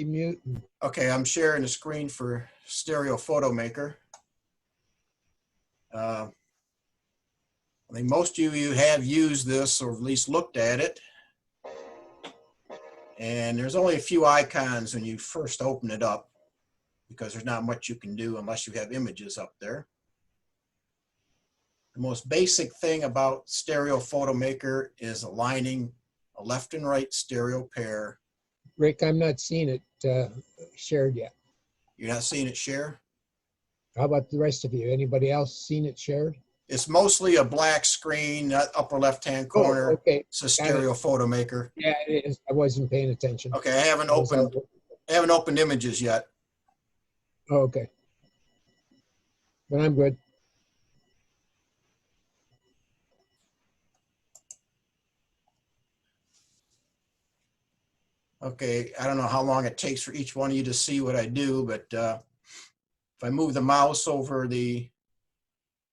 Mute. Okay, I'm sharing the screen for StereoPhoto Maker. I think most of you have used this or at least looked at it. And there's only a few icons when you first open it up because there's not much you can do unless you have images up there. The most basic thing about StereoPhoto Maker is aligning a left and right stereo pair. Rick, I'm not seeing it shared yet. You're not seeing it share? How about the rest of you? Anybody else seen it shared? It's mostly a black screen, upper left-hand corner. Oh, okay. It's a StereoPhoto Maker. Yeah, it is. I wasn't paying attention. Okay, I haven't opened images yet. Oh, okay. Then I'm good. Okay, I don't know how long it takes for each one of you to see what I do, but if I move the mouse over the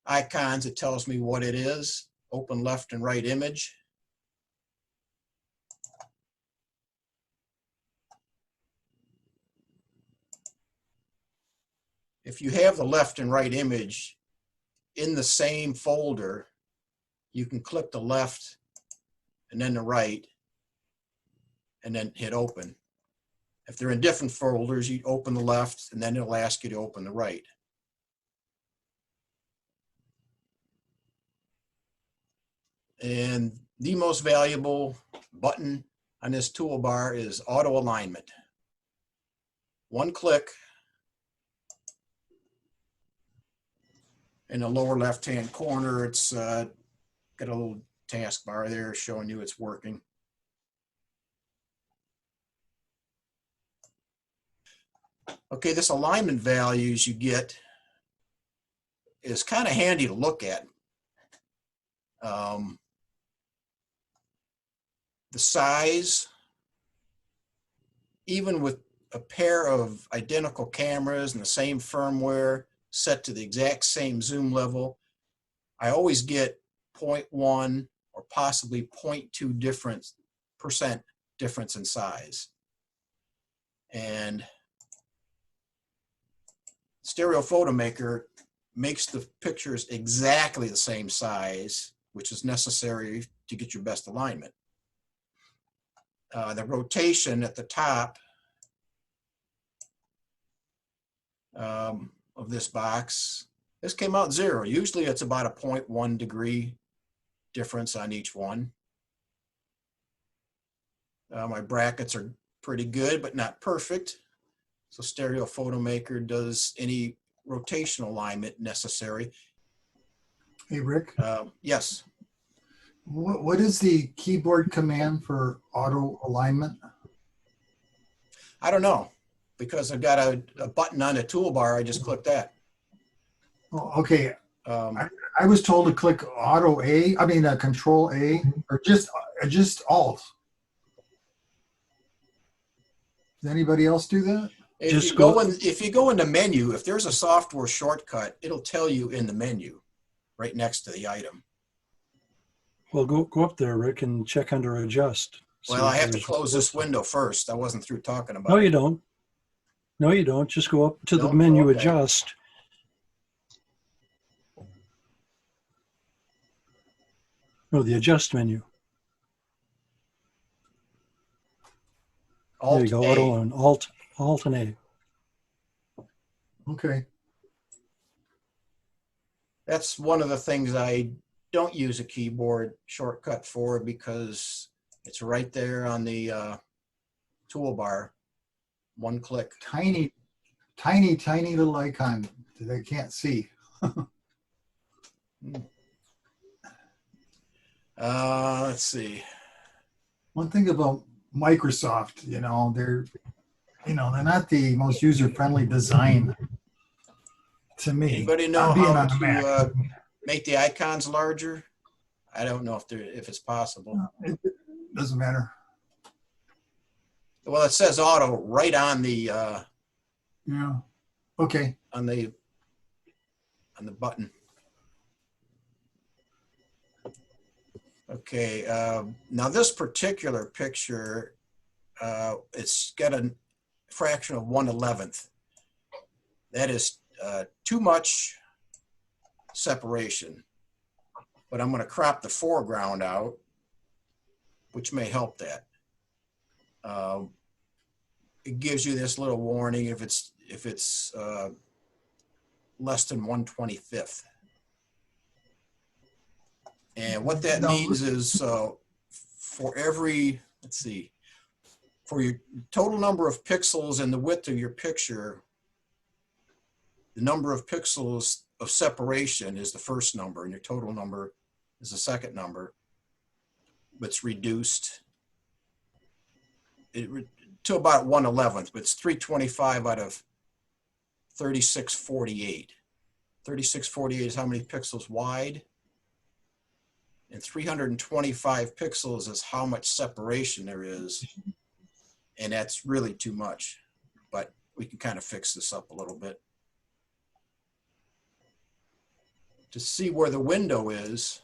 icons, it tells me what it is. Open left and right image. If you have the left and right image in the same folder, you can click the left and then the right and then hit open. If they're in different folders, you open the left and then it'll ask you to open the right. And the most valuable button on this toolbar is auto alignment. One click in the lower left-hand corner, it's got a little taskbar there showing you it's working. Okay, this alignment values you get is kind of handy to look at. The size, even with a pair of identical cameras and the same firmware set to the exact same zoom level, I always get 0.1 or possibly 0.2% difference in size. And StereoPhoto Maker makes the pictures exactly the same size, which is necessary to get your best alignment. The rotation at the top of this box, this came out 0. Usually it's about a 0.1 degree difference on each one. My brackets are pretty good, but not perfect. So StereoPhoto Maker does any rotational alignment necessary. Hey, Rick. Yes. What is the keyboard command for auto alignment? I don't know, because I've got a button on the toolbar. I just click that. Oh, okay. I was told to click Auto A. I mean, Control A, or just Alt. Does anybody else do that? If you go in the menu, if there's a software shortcut, it'll tell you in the menu, right next to the item. Well, go up there, Rick, and check under Adjust. Well, I have to close this window first. I wasn't through talking about it. No, you don't. No, you don't. Just go up to the menu, okay. Adjust. No, the Adjust menu. Alt there you go. A. Auto and Alt and A. Okay. That's one of the things I don't use a keyboard shortcut for, because it's right there on the toolbar. One click. Tiny little icon that I can't see. Let's see. One thing about Microsoft, they're not the most user-friendly design to me. Anybody know how to make the icons larger? I don't know if it's possible. It doesn't matter. Well, it says auto right on the yeah. Okay. on the button. Okay, now this particular picture, it's got fraction of 1/11. That is too much separation. But I'm going to crop the foreground out, which may help that. It gives you this little warning if it's less than 1/25. And what that means is for every, let's see, for your total number of pixels and the width of your picture, the number of pixels of separation is the first number and your total number is the second number. But it's reduced to about 1/11, but it's 325 out of 3648. 3648 is how many pixels wide, and 325 pixels is how much separation there is, and that's really too much. But we can kind of fix this up a little bit. To see where the window is,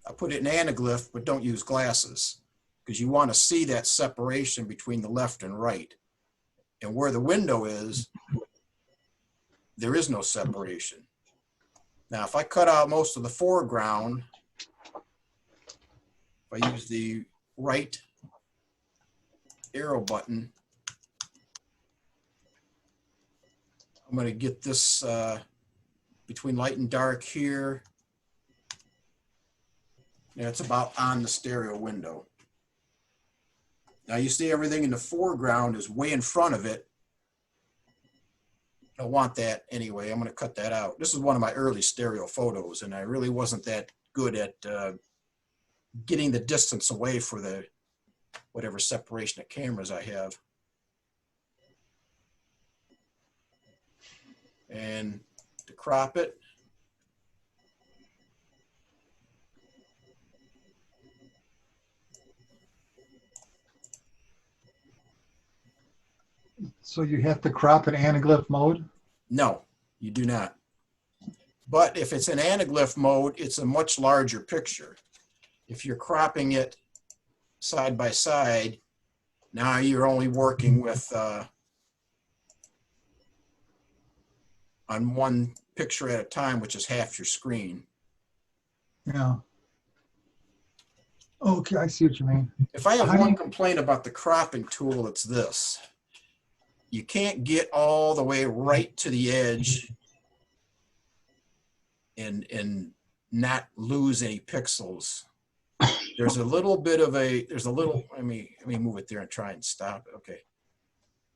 I put it in anaglyph, but don't use glasses because you want to see that separation between the left and right. And where the window is, there is no separation. Now, if I cut out most of the foreground, if I use the right arrow button, I'm going to get this between light and dark here. Yeah, it's about on the stereo window. Now you see everything in the foreground is way in front of it. I don't want that anyway. I'm going to cut that out. This is one of my early stereo photos, and I really wasn't that good at getting the distance away for the whatever separation of cameras I have. And to crop it, So you have to crop in anaglyph mode? no, you do not. But if it's in anaglyph mode, it's a much larger picture. If you're cropping it side by side, now you're only working with on one picture at a time, which is half your screen. Yeah. Okay, I see what you mean. If I have one complaint about the cropping tool, it's this. You can't get all the way right to the edge and not lose any pixels. There's a little bit of a, let me move it there and try and stop it. Okay.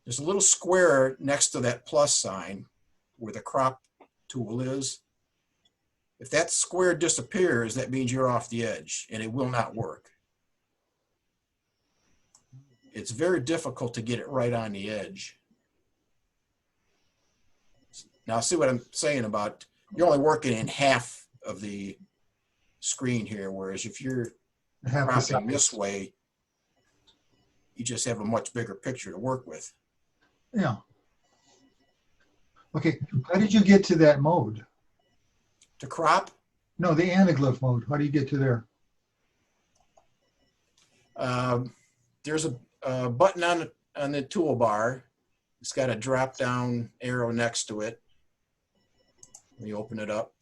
There's a little square next to that plus sign where the crop tool is. If that square disappears, that means you're off the edge and it will not work. It's very difficult to get it right on the edge. Now see what I'm saying about, you're only working in half of the screen here, whereas if you're cropping this way, you just have a much bigger picture to work with. Yeah. Okay, how did you get to that mode? To crop? No, the anaglyph mode. How do you get to there? There's a button on the toolbar. It's got a drop down arrow next to it. Let me open it up.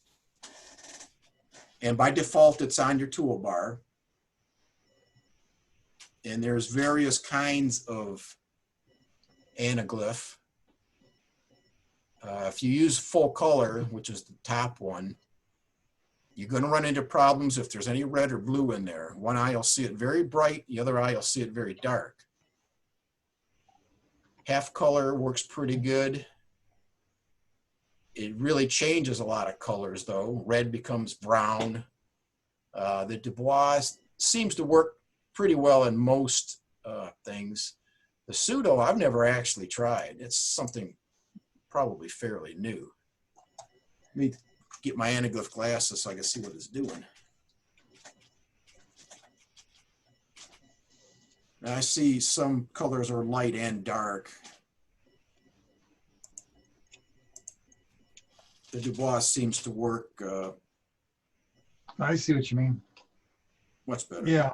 And by default, it's on your toolbar. And there's various kinds of anaglyph. If you use full color, which is the top one, you're going to run into problems if there's any red or blue in there. One eye will see it very bright, the other eye will see it very dark. Half color works pretty good. It really changes a lot of colors though. Red becomes brown. The Dubois seems to work pretty well in most things. The pseudo I've never actually tried. It's something probably fairly new. Let me get my anaglyph glasses so I can see what it's doing. Now I see some colors are light and dark. The Dubois seems to work I see what you mean. much better. Yeah.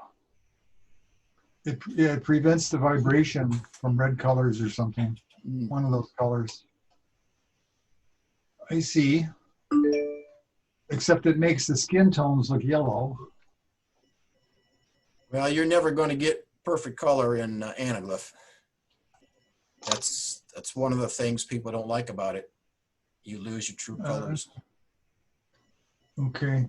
It prevents the vibration from red colors or something. Mm. One of those colors. I see. Except it makes the skin tones look yellow. Well, you're never going to get perfect color in anaglyph. That's one of the things people don't like about it. You lose your true colors. Okay.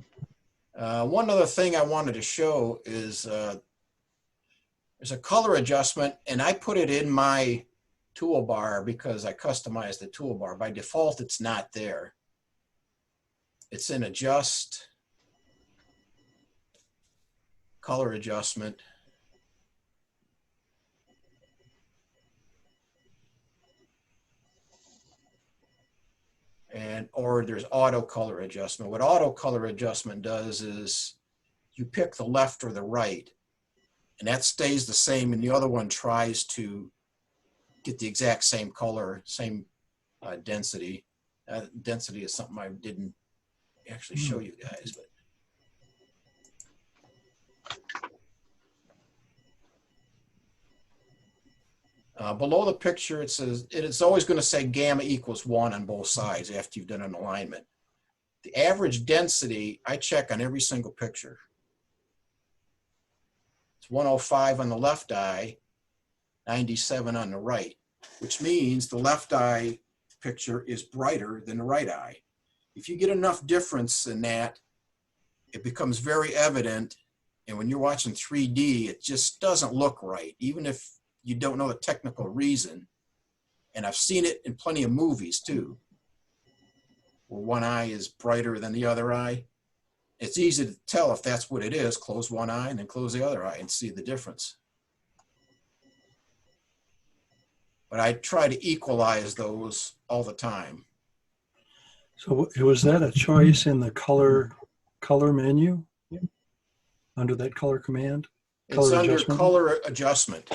One other thing I wanted to show is there's a color adjustment, and I put it in my toolbar because I customized the toolbar. By default, it's not there. It's in Adjust, Color Adjustment. Or there's auto color adjustment. What auto color adjustment does is you pick the left or the right, and that stays the same, and the other one tries to get the exact same color, same density. Density is something I didn't actually show you guys, but below the picture, it says it's always going to say gamma equals 1 on both sides after you've done an alignment. The average density, I check on every single picture. It's 105 on the left eye, 97 on the right, which means the left eye picture is brighter than the right eye. If you get enough difference in that, it becomes very evident. And when you're watching 3D, it just doesn't look right, even if you don't know the technical reason. And I've seen it in plenty of movies too, where one eye is brighter than the other eye. It's easy to tell if that's what it is. Close one eye and then close the other eye and see the difference. But I try to equalize those all the time. So was that a choice in the color menu under that color command? It's under color adjustment.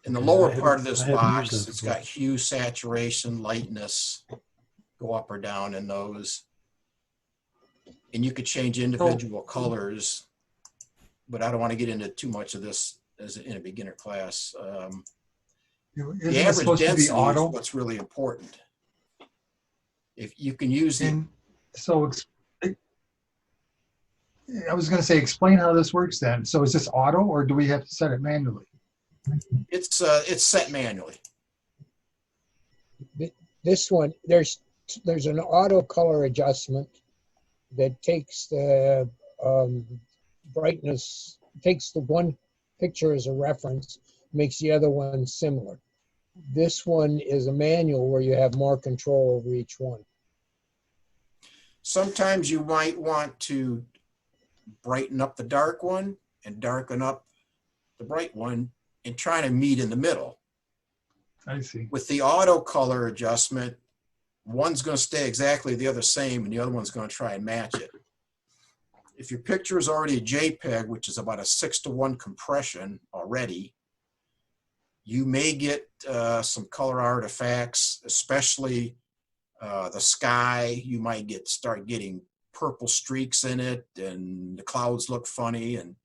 In the lower part of this box, it's got hue, saturation, lightness, go up or down in those. And you could change individual colors, but I don't want to get into too much of this as in a beginner class. The average density is what's really important. If you can use it. So I was going to say, explain how this works then. So is this auto, or do we have to set it manually? It's set manually. This one, there's an auto color adjustment that takes the brightness, takes the one picture as a reference, makes the other one similar. This one is a manual where you have more control over each one. Sometimes you might want to brighten up the dark one and darken up the bright one and try to meet in the middle. I see. With the auto color adjustment, one's going to stay exactly the other same and the other one's going to try and match it. If your picture is already a JPEG, which is about a 6:1 compression already, you may get some color artifacts, especially the sky. You might start getting purple streaks in it and the clouds look funny, and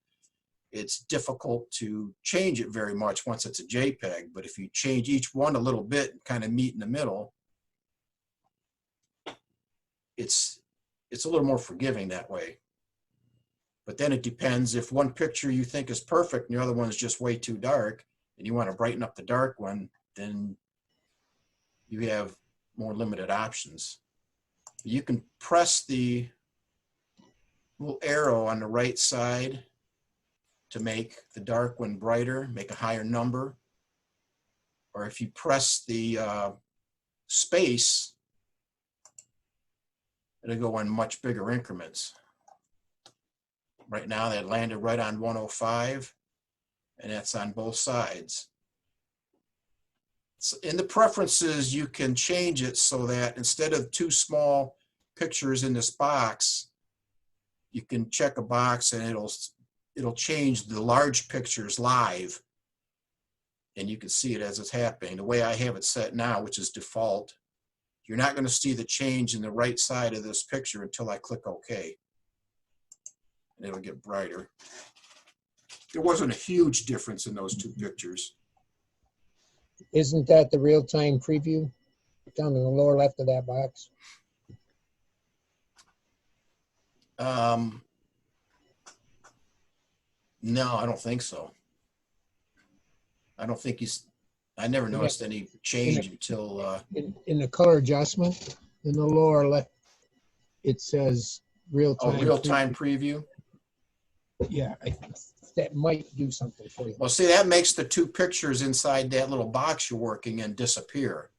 it's difficult to change it very much once it's a JPEG. But if you change each one a little bit and kind of meet in the middle, it's a little more forgiving that way. But then it depends. If one picture you think is perfect and the other one is just way too dark and you want to brighten up the dark one, then you have more limited options. You can press the little arrow on the right side to make the dark one brighter, make a higher number. Or if you press the space, it'll go in much bigger increments. Right now, that landed right on 105, and that's on both sides. So in the preferences, you can change it so that instead of two small pictures in this box, you can check a box and it'll change the large pictures live, and you can see it as it's happening. The way I have it set now, which is default, you're not going to see the change in the right side of this picture until I click OK. and it'll get brighter. There wasn't a huge difference in those two pictures. Isn't that the real-time preview down in the lower left of that box? No, I don't think so. I don't think I never noticed any change until. In the color adjustment, in the lower left, it says real-time. Oh, real-time preview? Yeah, that might do something for you. Well, see, that makes the two pictures inside that little box you're working in disappear.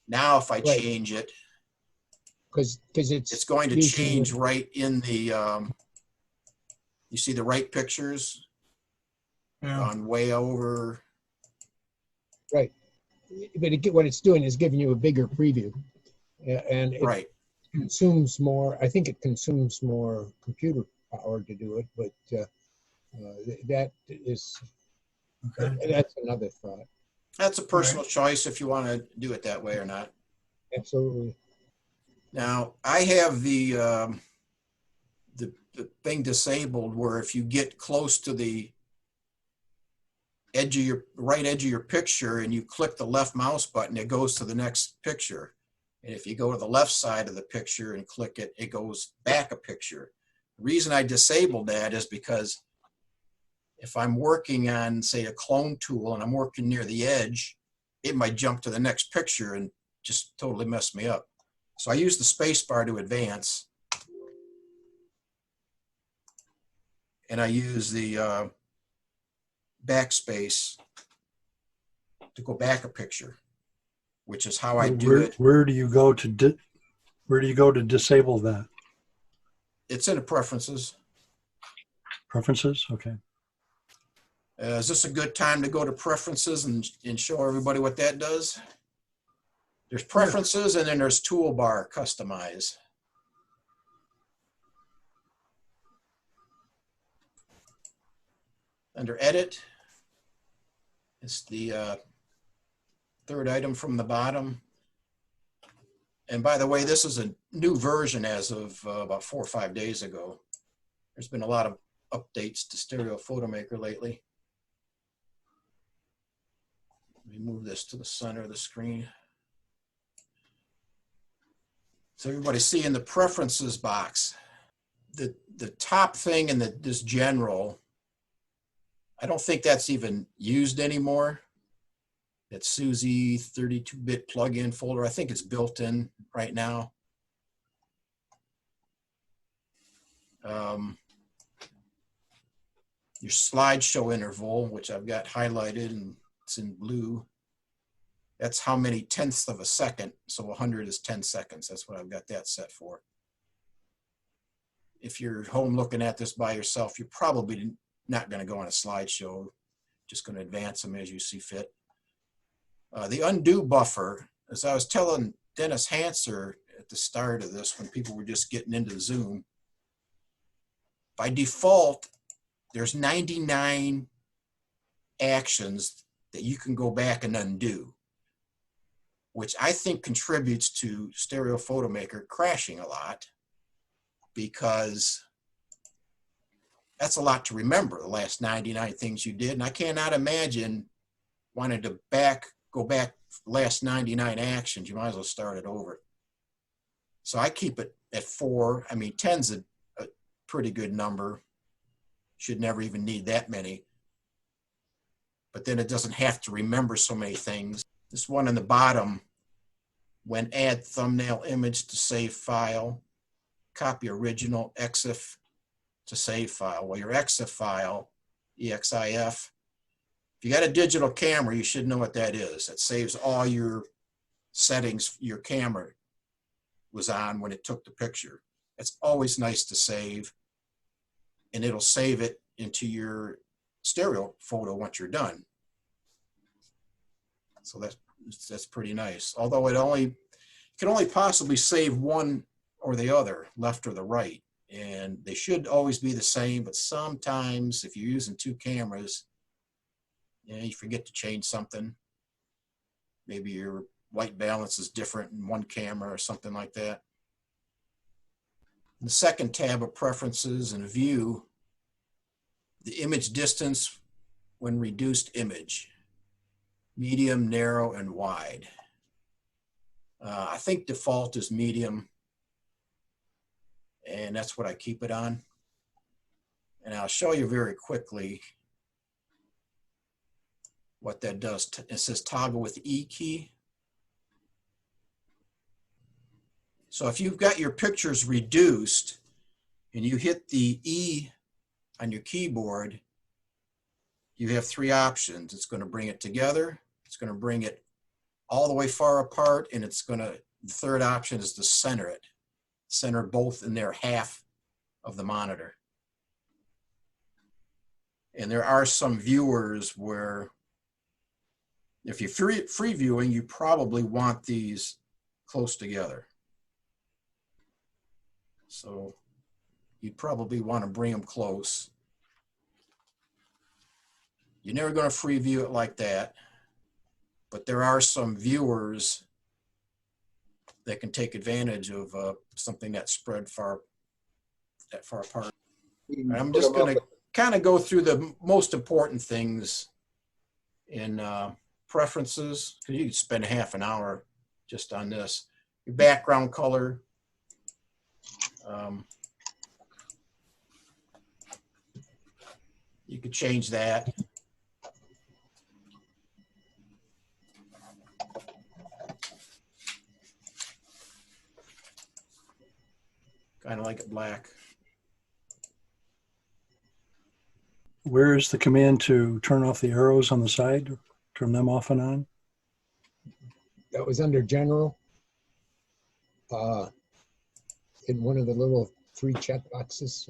Now, if I change it, because it's going to change right in the, you see the right pictures on way over. Right. But what it's doing is giving you a bigger preview. And it consumes more, I think it consumes more computer power to do it, but that is, that's another thought. That's a personal choice if you want to do it that way or not. Absolutely. Now, I have the thing disabled where if you get close to the edge of your right edge of your picture and you click the left mouse button, it goes to the next picture. And if you go to the left side of the picture and click it, it goes back a picture. The reason I disabled that is because if I'm working on, say, a clone tool and I'm working near the edge, it might jump to the next picture and just totally mess me up. So I use the space bar to advance. And I use the backspace to go back a picture, which is how I do it. Where do you go to disable that? It's in the preferences. Preferences, okay. Is this a good time to go to preferences and show everybody what that does? There's preferences and then there's toolbar customize. Under edit, it's the third item from the bottom. And by the way, this is a new version as of about 4 or 5 days ago. There's been a lot of updates to StereoPhoto Maker lately. Let me move this to the center of the screen. So everybody see in the preferences box, the top thing in this general, I don't think that's even used anymore. That SUSE 32-bit plugin folder, I think it's built in right now. Your slideshow interval, which I've got highlighted and it's in blue. That's how many tenths of a second. So 100 is 10 seconds. That's what I've got that set for. If you're home looking at this by yourself, you're probably not going to go on a slideshow. Just going to advance them as you see fit. The undo buffer, as I was telling Dennis Hanser at the start of this, when people were just getting into Zoom, by default, there's 99 actions that you can go back and undo, which I think contributes to StereoPhoto Maker crashing a lot, because that's a lot to remember, the last 99 things you did. And I cannot imagine wanting to go back last 99 actions. You might as well start it over. So I keep it at 4. I mean, 10's a pretty good number. Should never even need that many. But then it doesn't have to remember so many things. This one on the bottom, when add thumbnail image to save file, copy original EXIF to save file. Well, your EXIF file, EXIF, if you got a digital camera, you should know what that is. It saves all your settings your camera was on when it took the picture. It's always nice to save, and it'll save it into your stereo photo once you're done. So that's pretty nice. Although it can only possibly save one or the other, left or the right. And they should always be the same, but sometimes if you're using 2 cameras, you forget to change something. Maybe your white balance is different in one camera or something like that. In the second tab of preferences and view, the image distance when reduced image, medium, narrow, and wide. I think default is medium, and that's what I keep it on. And I'll show you very quickly what that does. It says toggle with E key. So if you've got your pictures reduced and you hit the E on your keyboard, you have three options. It's going to bring it together, it's going to bring it all the way far apart, and it's going to, the third option is to center it. Center both in their half of the monitor. And there are some viewers where if you're free viewing, you probably want these close together. So you'd probably want to bring them close. You're never going to free view it like that, but there are some viewers that can take advantage of something that's spread that far apart. And I'm just going to kind of go through the most important things in preferences, because you could spend half an hour just on this. Your background color. You could change that. Kind of like it black. Where is the command to turn off the arrows on the side? Turn them off and on? That was under general. In one of the little three check boxes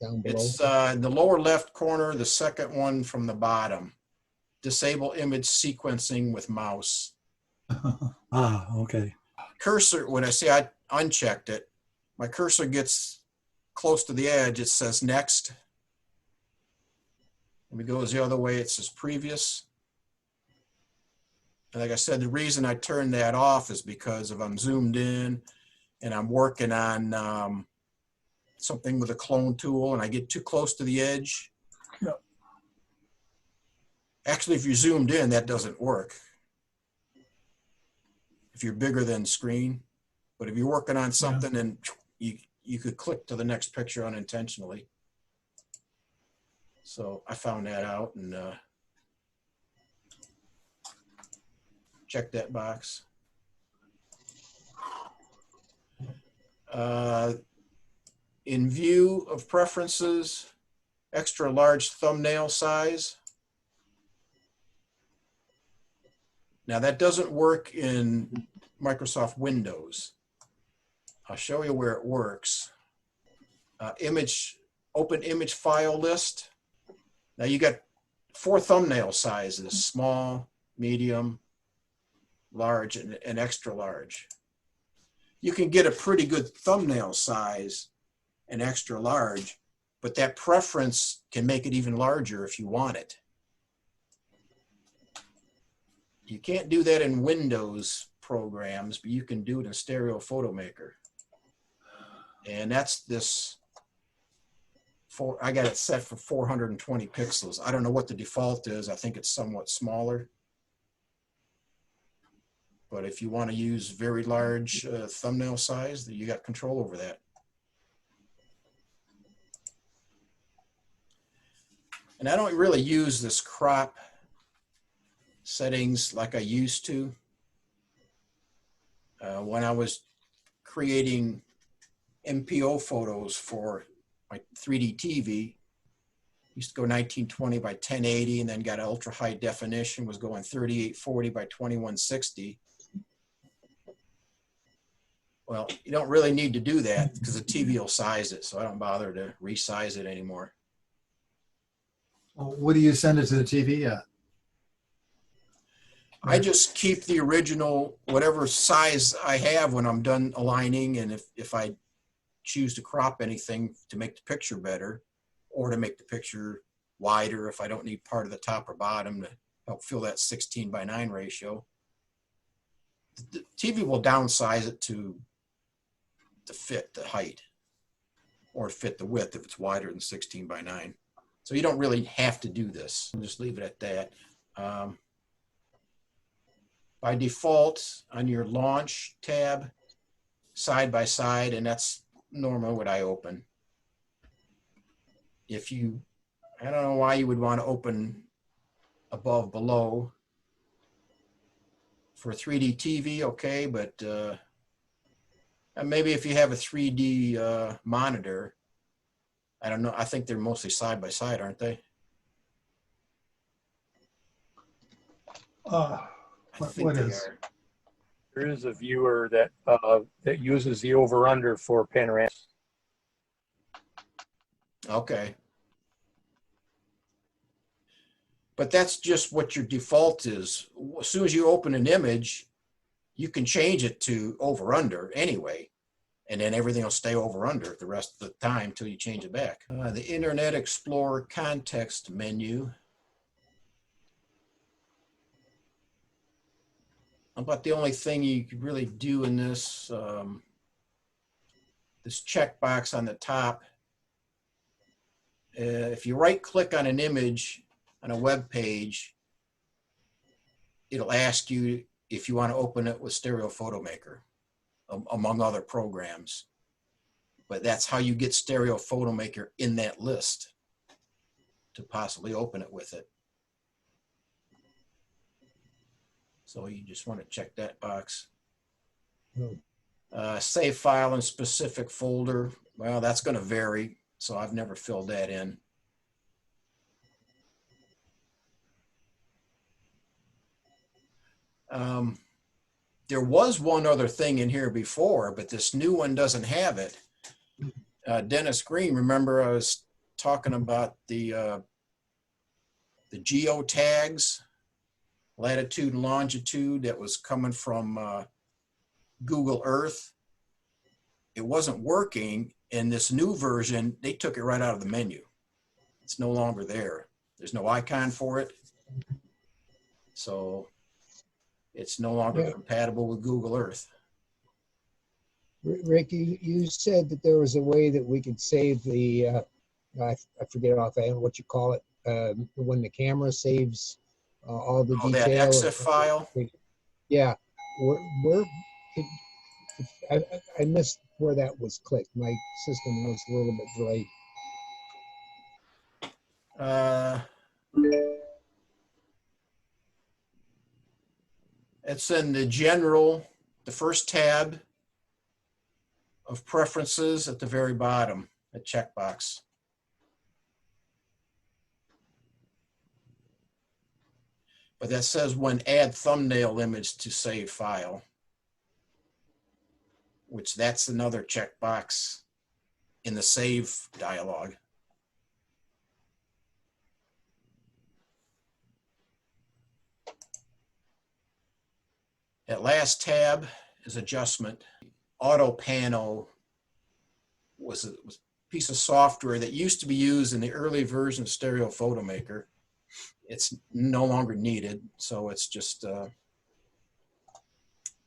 down below. It's in the lower left corner, the second one from the bottom. Disable image sequencing with mouse. Ah, okay. Cursor, when I say I unchecked it, my cursor gets close to the edge, it says next. When it goes the other way, it says previous. And like I said, the reason I turned that off is because if I'm zoomed in and I'm working on something with a clone tool and I get too close to the edge. Yeah. Actually, if you're zoomed in, that doesn't work. If you're bigger than screen. But if you're working on something and you could click to the next picture unintentionally. So I found that out and checked that box. In view of preferences, extra large thumbnail size. Now that doesn't work in Microsoft Windows. I'll show you where it works. Open image file list. Now you got 4 thumbnail sizes: small, medium, large, and extra large. You can get a pretty good thumbnail size and extra large, but that preference can make it even larger if you want it. You can't do that in Windows programs, but you can do it in StereoPhoto Maker. And that's this, I got it set for 420 pixels. I don't know what the default is. I think it's somewhat smaller. But if you want to use very large thumbnail size, you got control over that. And I don't really use this crop settings like I used to. When I was creating MPO photos for my 3D TV, used to go 1920 by 1080 and then got ultra high definition, was going 3840 by 2160. Well, you don't really need to do that because the TV will size it, so I don't bother to resize it anymore. Well, what do you send it to the TV at? I just keep the original, whatever size I have when I'm done aligning, and if I choose to crop anything to make the picture better or to make the picture wider if I don't need part of the top or bottom to help fill that 16:9 ratio. The TV will downsize it to fit the height. or fit the width if it's wider than 16 by 9. So you don't really have to do this. I'll just leave it at that. By default, on your launch tab, side by side, and that's normally what I open. If you, I don't know why you would want to open above, below. For 3D TV, okay, but and maybe if you have a 3D monitor, I don't know, I think they're mostly side by side, aren't they? What is? There is a viewer that that uses the over/under for panoramic. Okay. But that's just what your default is. As soon as you open an image, you can change it to over/under anyway, and then everything will stay over/under the rest of the time until you change it back. The Internet Explorer context menu. About the only thing you could really do in this, this checkbox on the top. If you right-click on an image on a web page, it'll ask you if you want to open it with StereoPhoto Maker, among other programs. But that's how you get StereoPhoto Maker in that list to possibly open it with it. So you just want to check that box. Save file in specific folder. Well, that's going to vary, so I've never filled that in. There was one other thing in here before, but this new one doesn't have it. Dennis Green, remember I was talking about the geotags, latitude and longitude that was coming from Google Earth. It wasn't working. In this new version, they took it right out of the menu. It's no longer there. There's no icon for it. So it's no longer compatible with Google Earth. Rick, you said that there was a way that we could save the, I forget offhand what you call it, when the camera saves all the detail. That EXIF file? Yeah. I missed where that was clicked. My system was a little bit delayed. It's in the general, the first tab of preferences at the very bottom, a checkbox. But that says when add thumbnail image to save file, which that's another checkbox in the save dialog. That last tab is adjustment. Auto Pano was a piece of software that used to be used in the early version of StereoPhoto Maker. It's no longer needed, so it's just,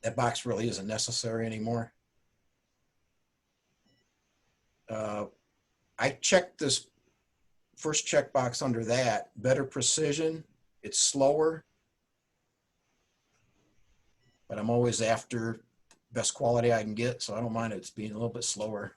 that box really isn't necessary anymore. I checked this first checkbox under that, better precision. It's slower, but I'm always after best quality I can get, so I don't mind it's being a little bit slower.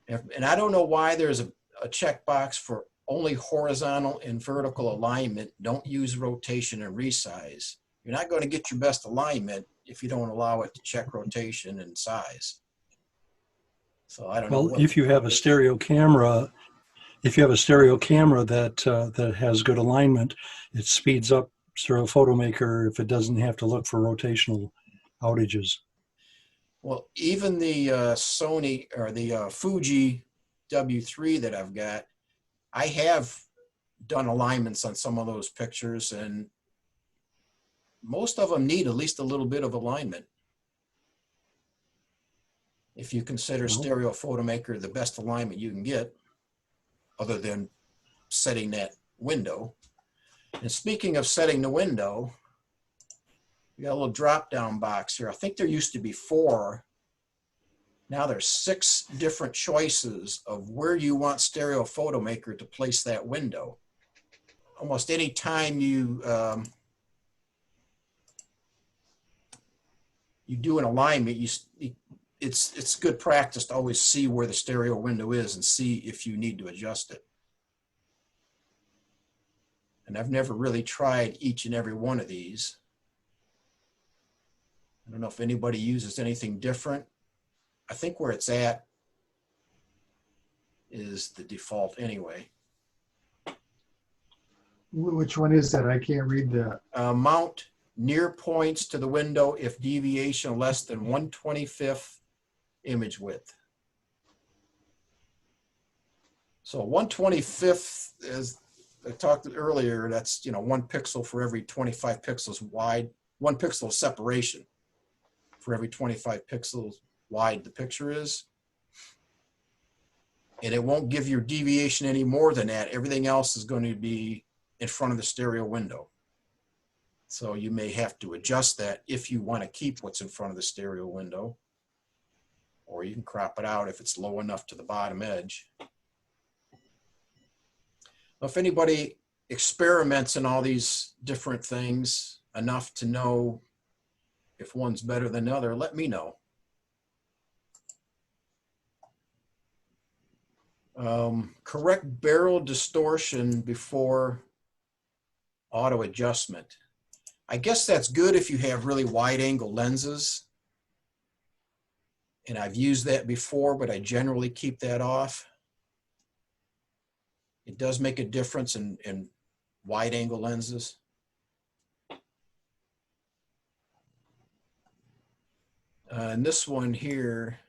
And I don't know why there's a checkbox for only horizontal and vertical alignment. Don't use rotation and resize. You're not going to get your best alignment if you don't allow it to check rotation and size. So I don't know. Well, if you have a stereo camera, that that has good alignment, it speeds up StereoPhoto Maker if it doesn't have to look for rotational outages. Well, even the Sony or the Fuji W3 that I've got, I have done alignments on some of those pictures, and most of them need at least a little bit of alignment. If you consider StereoPhoto Maker the best alignment you can get, other than setting that window. And speaking of setting the window, you got a little drop-down box here. I think there used to be 4 Now there's 6 different choices of where you want StereoPhoto Maker to place that window. Almost any time you you do an alignment, it's good practice to always see where the stereo window is and see if you need to adjust it. And I've never really tried each and every one of these. I don't know if anybody uses anything different. I think where it's at is the default anyway. Which one is that? I can't read that. Mount near points to the window if deviation less than 1/25th image width. So 1/25th, as I talked earlier, that's 1 pixel for every 25 pixels wide, 1 pixel of separation for every 25 pixels wide the picture is. And it won't give your deviation any more than that. Everything else is going to be in front of the stereo window. So you may have to adjust that if you want to keep what's in front of the stereo window, or you can crop it out if it's low enough to the bottom edge. If anybody experiments in all these different things enough to know if one's better than the other, let me know. Correct barrel distortion before auto adjustment. I guess that's good if you have really wide angle lenses. And I've used that before, but I generally keep that off. It does make a difference in wide angle lenses. And this one here,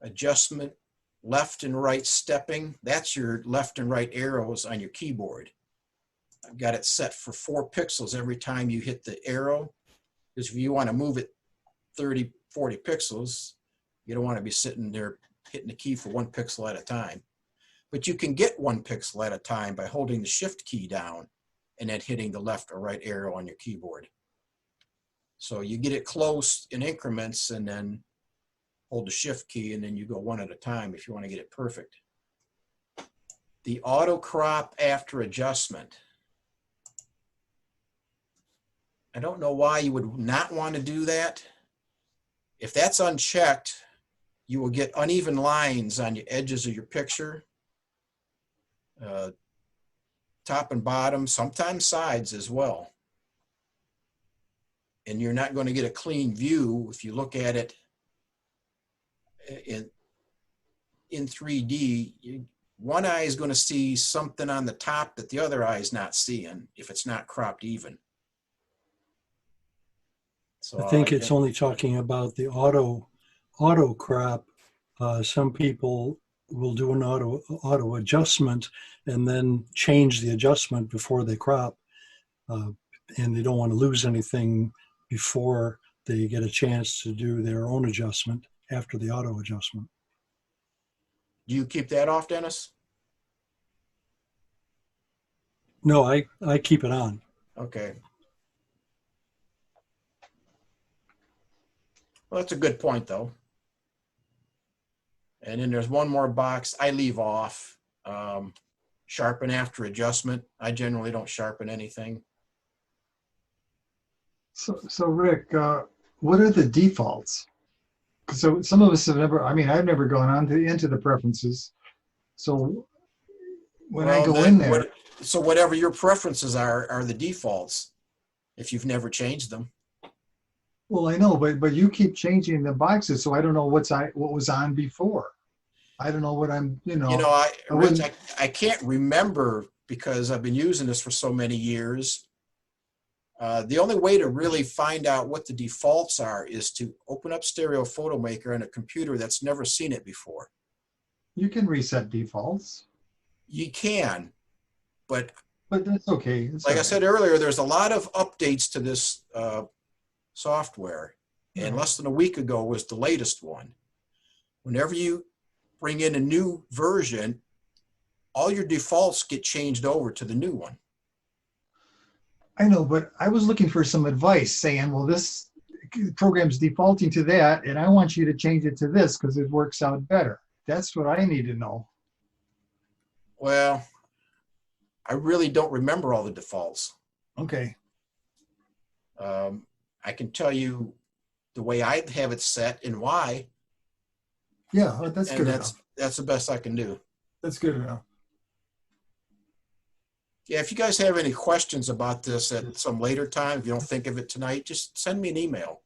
adjustment, left and right stepping, that's your left and right arrows on your keyboard. I've got it set for 4 pixels every time you hit the arrow, because if you want to move it 30, 40 pixels, you don't want to be sitting there hitting the key for 1 pixel at a time. But you can get 1 pixel at a time by holding the shift key down and then hitting the left or right arrow on your keyboard. So you get it close in increments and then hold the shift key and then you go 1 at a time if you want to get it perfect. The auto crop after adjustment. I don't know why you would not want to do that. If that's unchecked, you will get uneven lines on the edges of your picture, top and bottom, sometimes sides as well. And you're not going to get a clean view if you look at it in 3D. One eye is going to see something on the top that the other eye is not seeing if it's not cropped even. So I think it's only talking about the auto crop. Some people will do an auto adjustment and then change the adjustment before they crop, and they don't want to lose anything before they get a chance to do their own adjustment after the auto adjustment. Do you keep that off, Dennis? No, I keep it on. Okay. Well, that's a good point, though. And then there's one more box I leave off. Sharpen after adjustment. I generally don't sharpen anything. So Rick, what are the defaults? So some of us have never, I mean, I've never gone on into the preferences. So when I go in there. So whatever your preferences are the defaults if you've never changed them. Well, I know, but you keep changing the boxes, so I don't know what was on before. I don't know what I'm, Rich, I can't remember because I've been using this for so many years. The only way to really find out what the defaults are is to open up StereoPhoto Maker on a computer that's never seen it before. You can reset defaults. You can, but that's okay. Like I said earlier, there's a lot of updates to this software, and less than a week ago was the latest one. Whenever you bring in a new version, all your defaults get changed over to the new one. I know, but I was looking for some advice saying, well, this the program's defaulting to that, and I want you to change it to this because it works out better. That's what I need to know. Well, I really don't remember all the defaults. Okay. I can tell you the way I have it set and why. Yeah, that's And good that's enough. that's the best I can do. That's good enough. Yeah, if you guys have any questions about this at some later time, if you don't think of it tonight, just send me an email.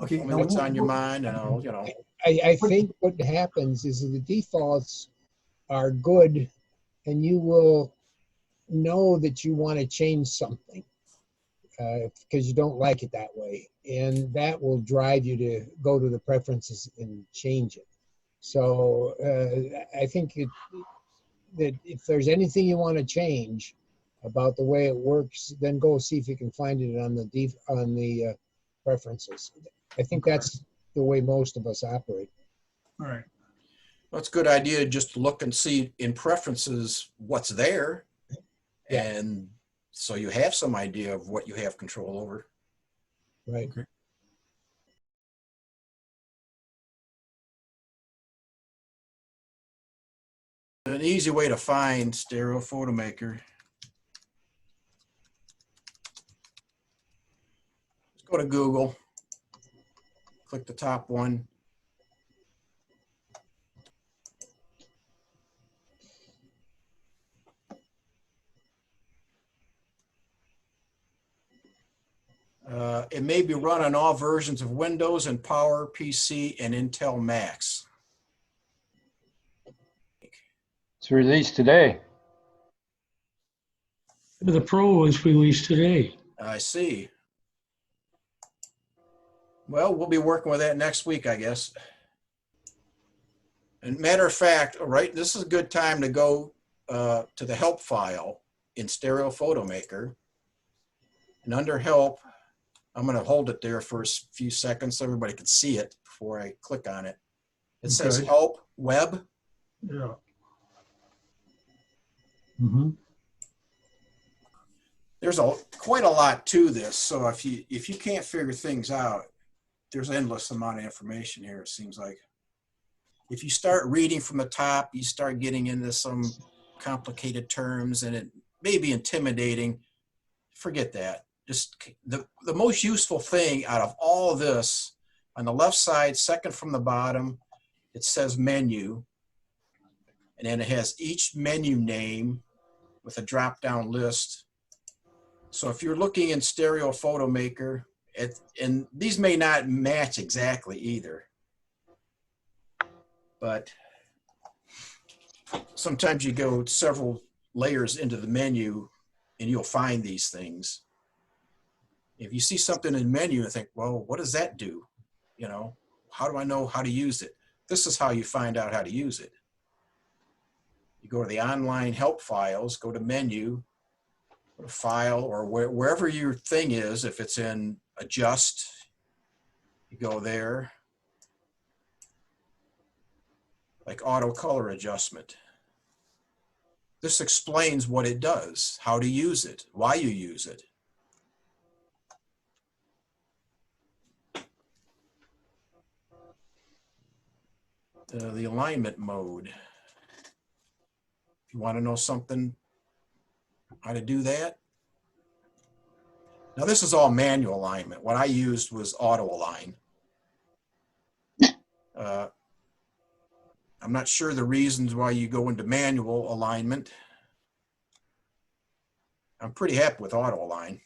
Okay. Tell me now what's what- on your mind, and I'll, you know. I think what happens is that the defaults are good, and you will know that you want to change something because you don't like it that way, and that will drive you to go to the preferences and change it. So I think that if there's anything you want to change about the way it works, then go see if you can find it on the preferences. I think that's the way most of us operate. All right. Well, it's a good idea just to look and see in preferences what's there. Yeah. And so you have some idea of what you have control over. Right. Okay. An easy way to find StereoPhoto Maker. Just go to Google, click the top one. It may be run on all versions of Windows and PowerPC and Intel Macs. It's released today. The Pro was released today. I see. Well, we'll be working with that next week, I guess. And matter of fact, right, this is a good time to go to the help file in StereoPhoto Maker. And under help, I'm going to hold it there for a few seconds so everybody can see it before I click on it. It says Okay. help web. Yeah. Mm-hmm. There's quite a lot to this. So if you can't figure things out, there's an endless amount of information here, it seems like. If you start reading from the top, you start getting into some complicated terms and it may be intimidating. Forget that. Just the most useful thing out of all of this, on the left side, second from the bottom, it says menu. And then it has each menu name with a drop-down list. So if you're looking in StereoPhoto Maker, and these may not match exactly either, but sometimes you go several layers into the menu and you'll find these things. If you see something in the menu and think, well, what does that do? You know, how do I know how to use it? This is how you find out how to use it. You go to the online help files, go to menu, go to file, or wherever your thing is. If it's in adjust, you go there. Like auto color adjustment. This explains what it does, how to use it, why you use it. The alignment mode. If you want to know something, how to do that. Now this is all manual alignment. What I used was auto align. I'm not sure the reasons why you go into manual alignment. I'm pretty happy with auto align.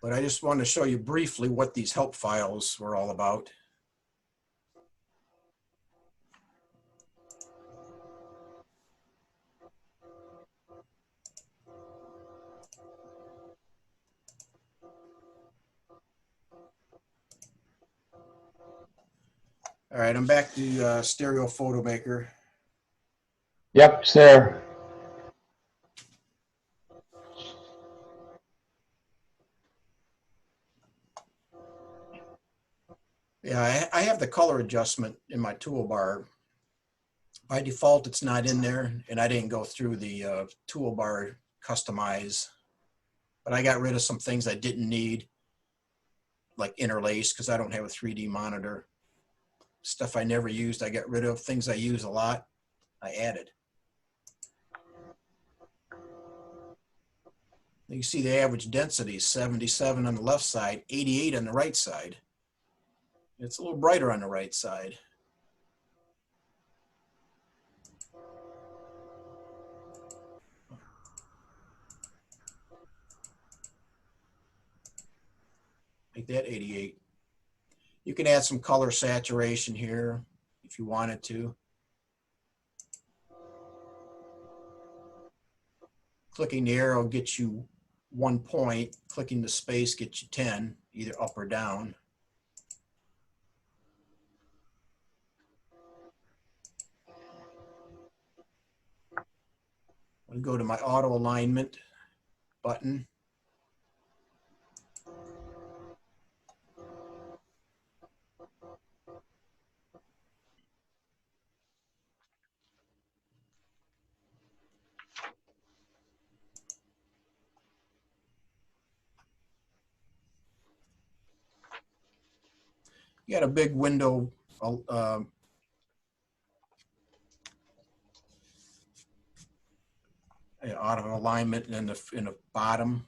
But I just wanted to show you briefly what these help files were all about. All right, I'm back to StereoPhoto Maker. Yep, it's there. Yeah, I have the color adjustment in my toolbar. By default, it's not in there, and I didn't go through the toolbar customize but I got rid of some things I didn't need, like interlace, because I don't have a 3D monitor. Stuff I never used, I got rid of. Things I use a lot, I added. You see the average density is 77 on the left side, 88 on the right side. It's a little brighter on the right side. Make that 88. You can add some color saturation here if you wanted to. Clicking the arrow gets you 1 point. Clicking the space gets you 10, either up or down. I'll go to my auto alignment button. You got a big window auto alignment in the bottom.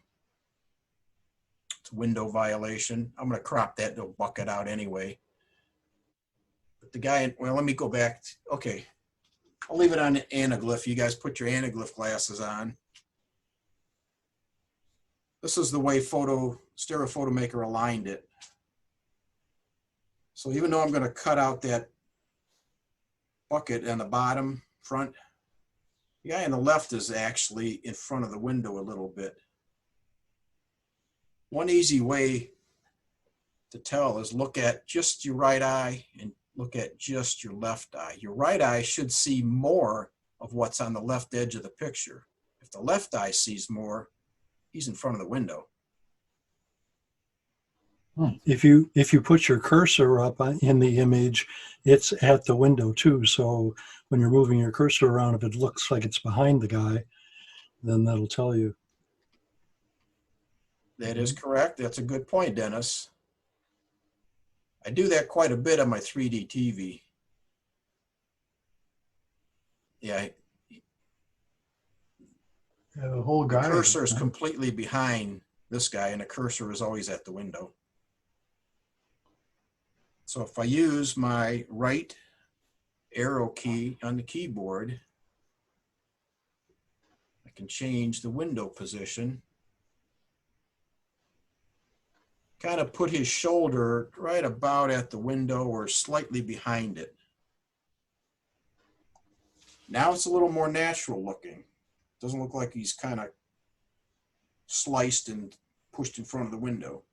It's a window violation. I'm going to crop that to bucket out anyway. But the guy, well, let me go back. Okay, I'll leave it on anaglyph. You guys put your anaglyph glasses on. This is the way StereoPhoto Maker aligned it. So even though I'm going to cut out that bucket on the bottom front, the guy on the left is actually in front of the window a little bit. One easy way to tell is look at just your right eye and look at just your left eye. Your right eye should see more of what's on the left edge of the picture. If the left eye sees more, he's in front of the window. If you put your cursor up in the image, it's at the window too. So when you're moving your cursor around, if it looks like it's behind the guy, then that'll tell you. That is correct. That's a good point, Dennis. I do that quite a bit on my 3D TV. Yeah. The whole guy. The cursor is completely behind this guy, and the cursor is always at the window. So if I use my right arrow key on the keyboard, I can change the window position. Kind of put his shoulder right about at the window or slightly behind it. Now it's a little more natural looking. Doesn't look like he's kind of sliced and pushed in front of the window.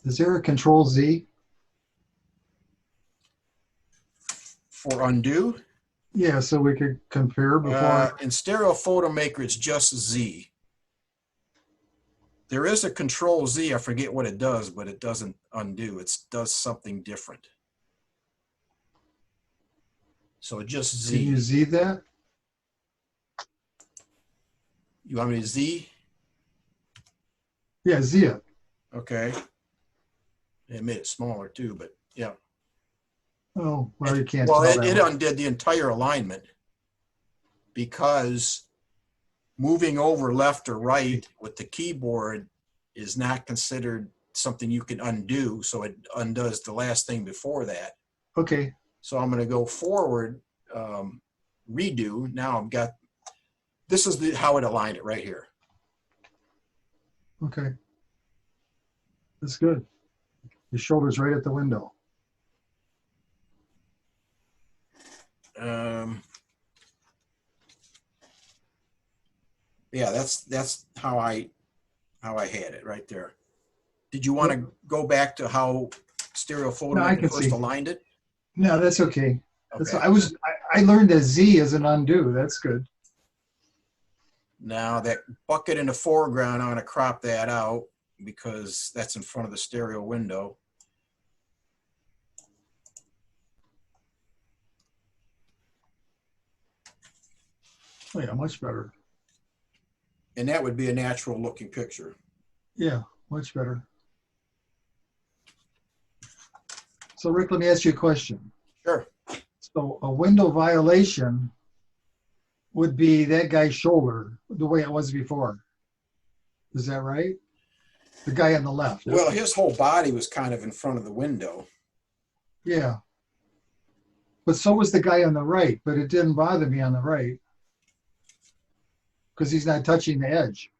Is there a Control Z? For undo? Yeah, so we could compare before. In StereoPhoto Maker, it's just Z. There is a Control Z, I forget what it does, but it doesn't undo. It does something different. So just Z. Can you Z that? You want me to Z? Yeah, Z it. Okay. It made it smaller too, but yeah. Oh, well, you can't Well, tell it that. undid the entire alignment because moving over left or right with the keyboard is not considered something you can undo. So it undoes the last thing before that. Okay. So I'm going to go forward, redo. Now I've got, this is how it aligned it right here. Okay. That's good. His shoulder's right at the window. Yeah, that's how I had it right there. Did you want to go back to how StereoPhoto No, I can first see. aligned it? No, that's okay. That's, Okay. I learned that Z is an undo. That's good. Now that bucket in the foreground, I'm going to crop that out because that's in front of the stereo window. Oh yeah, much better. And that would be a natural looking picture. Yeah, much better. So Rick, let me ask you a question. Sure. So a window violation would be that guy's shoulder, the way it was before. Is that right? The guy on the left. Well, his whole body was kind of in front of the window. Yeah. But so was the guy on the right, but it didn't bother me on the right because he's not touching the edge.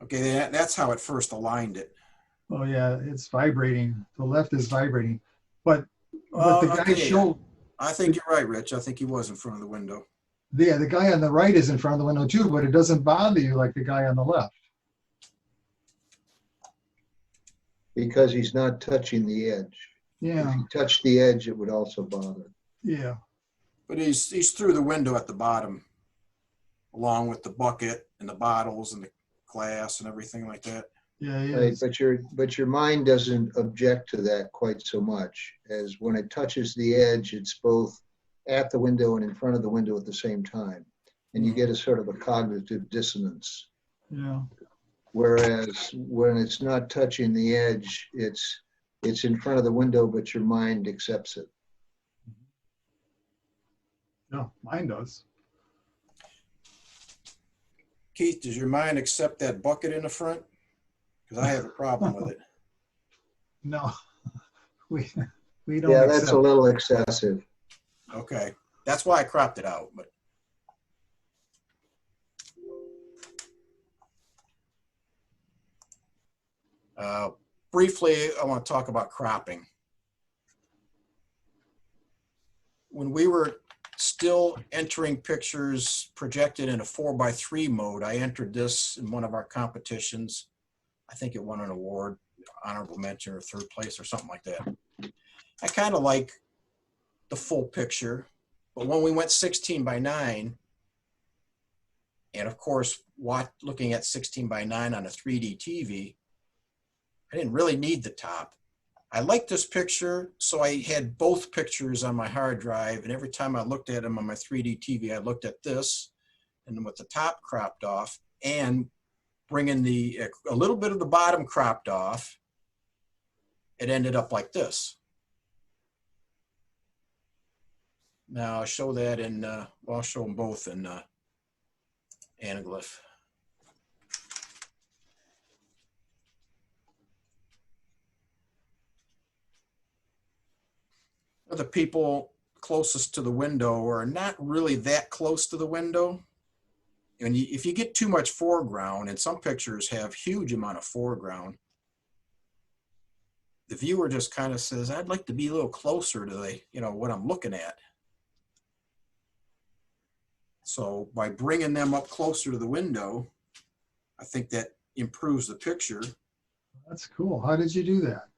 Okay, that's how it first aligned it. Oh yeah, it's vibrating. The left is vibrating. But the guy's okay. shoulder, I think you're right, Rich. I think he was in front of the window. yeah, the guy on the right is in front of the window too, but it doesn't bother you like the guy on the left. Because he's not touching the edge. Yeah, If he touched the edge, it would also bother. yeah. But he's through the window at the bottom, along with the bucket and the bottles and the glass and everything like that. Yeah, he Right, is. but your mind doesn't object to that quite so much, as when it touches the edge, it's both at the window and in front of the window at the same time. And you get a sort of a cognitive dissonance. Yeah. Whereas when it's not touching the edge, it's in front of the window, but your mind accepts it. No, mine does. Keith, does your mind accept that bucket in the front? Because I have a problem with it. No, we don't. Yeah, that's accept. a little excessive. Okay, that's why I cropped it out. But briefly, I want to talk about cropping. When we were still entering pictures projected in a 4:3 mode, I entered this in one of our competitions. I think it won an award, honorable mention or third place or something like that. I kind of like the full picture, but when we went 16:9, and of course, looking at 16:9 on a 3D TV, I didn't really need the top. I liked this picture, so I had both pictures on my hard drive, and every time I looked at them on my 3D TV, I looked at this, and with the top cropped off, and bringing a little bit of the bottom cropped off, it ended up like this. Now I'll show that in, well, I'll show them both in Anaglyph. The people closest to the window are not really that close to the window. And if you get too much foreground, and some pictures have huge amount of foreground, the viewer just kind of says, I'd like to be a little closer to what I'm looking at. So by bringing them up closer to the window, I think that improves the picture. That's cool. How did you do that?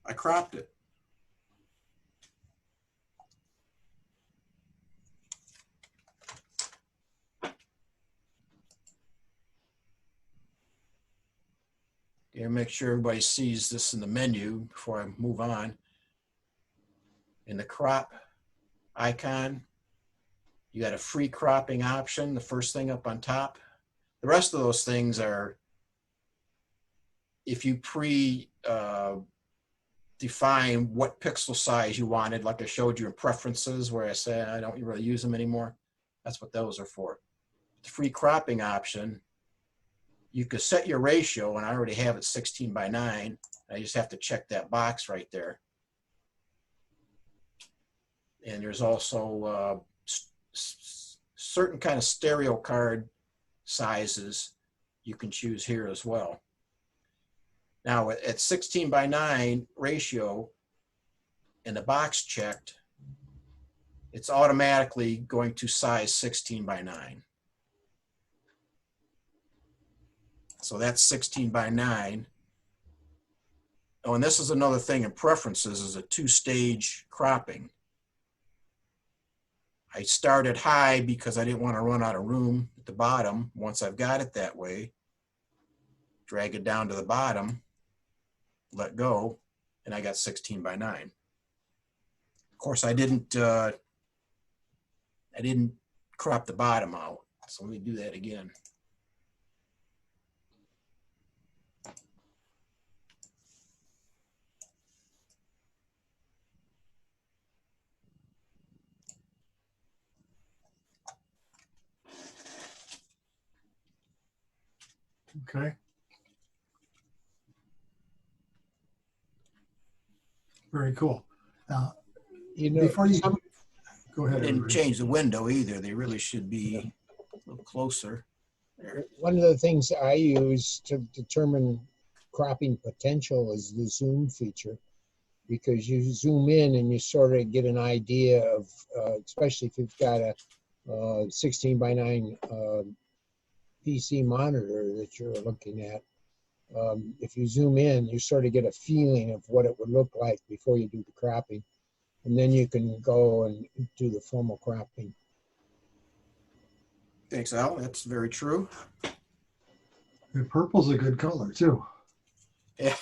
I cropped it. Okay, make sure everybody sees this in the menu before I move on. In the crop icon, you got a free cropping option, the first thing up on top. The rest of those things are, if you define what pixel size you wanted, like I showed you in preferences where I say I don't really use them anymore, that's what those are for. The free cropping option, you could set your ratio, and I already have it 16:9. I just have to check that box right there. And there's also certain kind of stereo card sizes you can choose here as well. Now at 16:9 ratio and the box checked, it's automatically going to size 16:9. So that's 16:9. Oh, and this is another thing in preferences, is a two-stage cropping. I started high because I didn't want to run out of room at the bottom. Once I've got it that way, drag it down to the bottom, let go, and I got 16:9. Of course, I didn't crop the bottom out. So let me do that again. Okay. Very cool. Now, You know, before you go I ahead, didn't everybody. change the window either. They really should be a little closer. There. one of the things I use to determine cropping potential is the zoom feature, because you zoom in and you sort of get an idea of, especially if you've got a 16 by 9 PC monitor that you're looking at. If you zoom in, you sort of get a feeling of what it would look like before you do the cropping. And then you can go and do the formal cropping. Thanks, Al. That's very true. The purple's a good color too. Yeah.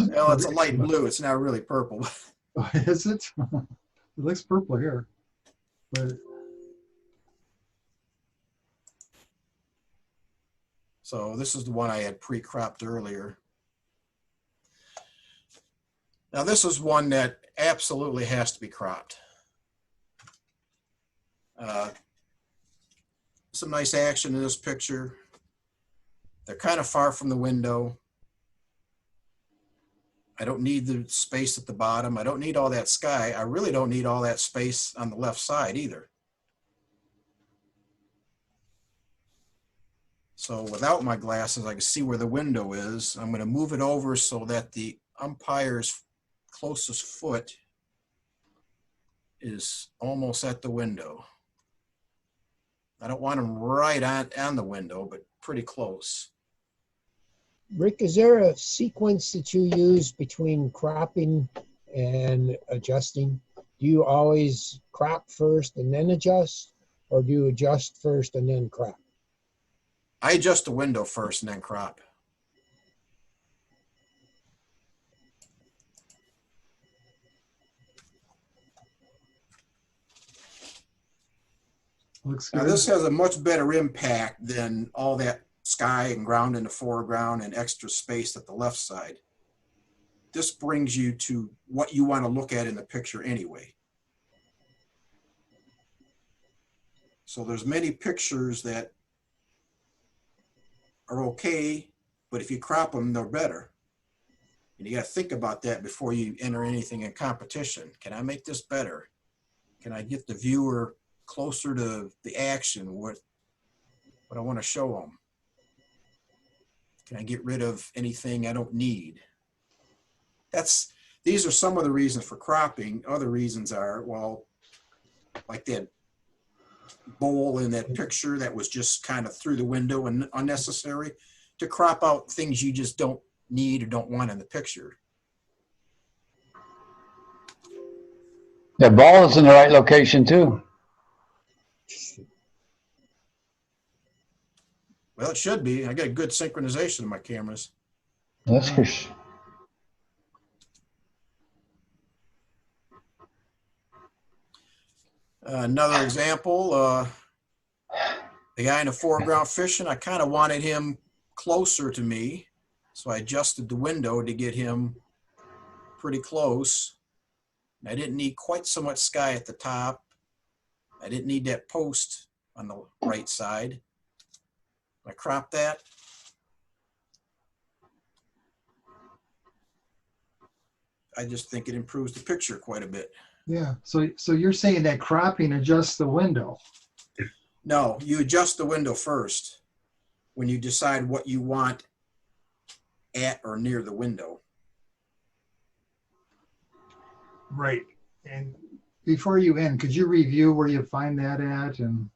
Well, it's a light blue. It's not really purple. Is it? It looks purple here, but So this is the one I had pre-cropped earlier. Now this is one that absolutely has to be cropped. Some nice action in this picture. They're kind of far from the window. I don't need the space at the bottom. I don't need all that sky. I really don't need all that space on the left side either. So without my glasses, I can see where the window is. I'm going to move it over so that the umpire's closest foot is almost at the window. I don't want him right on the window, but pretty close. Rick, is there a sequence that you use between cropping and adjusting? Do you always crop first and then adjust, or do you adjust first and then crop? I adjust the window first and then crop. looks good. Now this has a much better impact than all that sky and ground in the foreground and extra space at the left side. This brings you to what you want to look at in the picture anyway. So there's many pictures that are okay, but if you crop them, they're better. And you got to think about that before you enter anything in competition. Can I make this better? Can I get the viewer closer to the action, what I want to show them? Can I get rid of anything I don't need? These are some of the reasons for cropping. Other reasons are, well, like that bowl in that picture that was just kind of through the window and unnecessary, to crop out things you just don't need or don't want in the picture. The ball is in the right location too. Well, it should be. I got good synchronization in my cameras. That's for sure. Another example, the guy in the foreground fishing, I kind of wanted him closer to me, so I adjusted the window to get him pretty close. I didn't need quite so much sky at the top. I didn't need that post on the right side. I crop that. I just think it improves the picture quite a bit. Yeah. So you're saying that cropping adjusts the window? No, you adjust the window first when you decide what you want at or near the window. Right. And before you end, could you review where you find that at and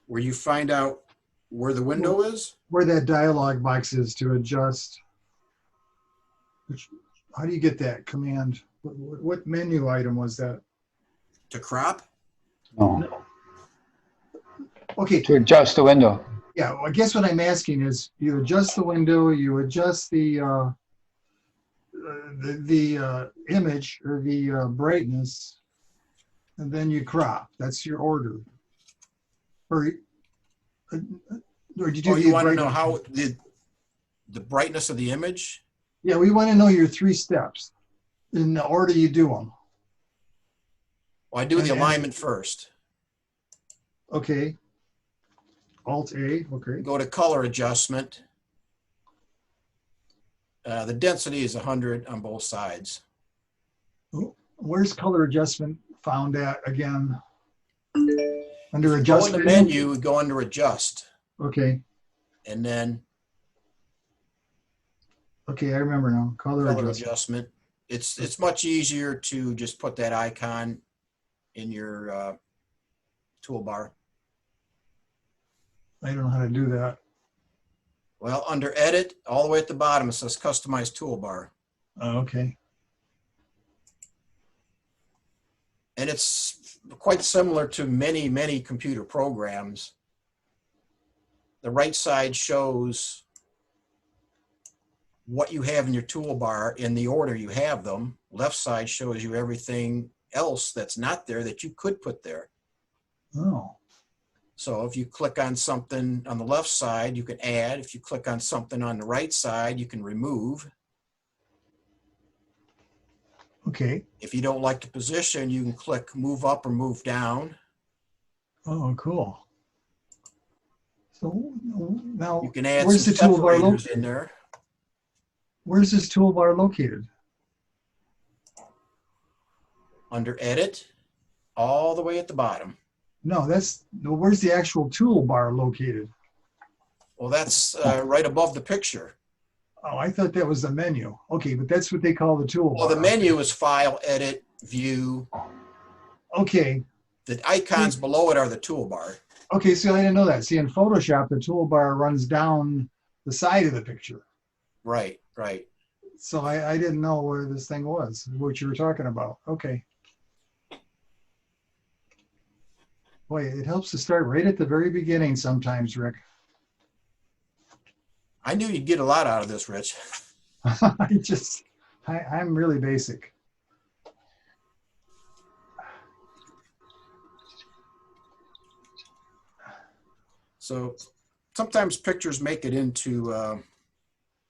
Where you find out where the window is? where that dialog box is to adjust? How do you get that command? What menu item was that? To crop? No. Okay. To adjust the window. Yeah. Well, I guess what I'm asking is, you adjust the window, you adjust the image or the brightness, and then you crop. That's your order. Or did you? Oh, you want to know how the brightness of the image? Yeah, we want to know your 3 steps in the order you do them. Well, I do the alignment first. Okay. Alt-A, okay. Go to color adjustment. The density is 100 on both sides. Where's color adjustment found at again? Under Go in adjustment? the menu, go under adjust. Okay. And then Okay, I remember now. Color adjustment. It's much easier to just put that icon in your toolbar. I don't know how to do that. Well, under edit, all the way at the bottom, it says customize toolbar. Oh, okay. And it's quite similar to many, many computer programs. The right side shows what you have in your toolbar in the order you have them. Left side shows you everything else that's not there that you could put there. Oh. So if you click on something on the left side, you can add. If you click on something on the right side, you can remove. Okay. If you don't like the position, you can click move up or move down. Oh, cool. So now, You can add where's some the toolbar separators located? in there. Where's this toolbar located? Under edit, all the way at the bottom. No, where's the actual toolbar located? Well, that's right above the picture. Oh, I thought that was the menu. Okay, but that's what they call the toolbar. Well, the menu is file, edit, view. Okay. The icons below it are the toolbar. Okay, so I didn't know that. See, in Photoshop, the toolbar runs down the side of the picture. Right, right. So I didn't know where this thing was, what you were talking about. Okay. Boy, it helps to start right at the very beginning sometimes, Rick. I knew you'd get a lot out of this, Rich. I'm really basic. So sometimes pictures make it into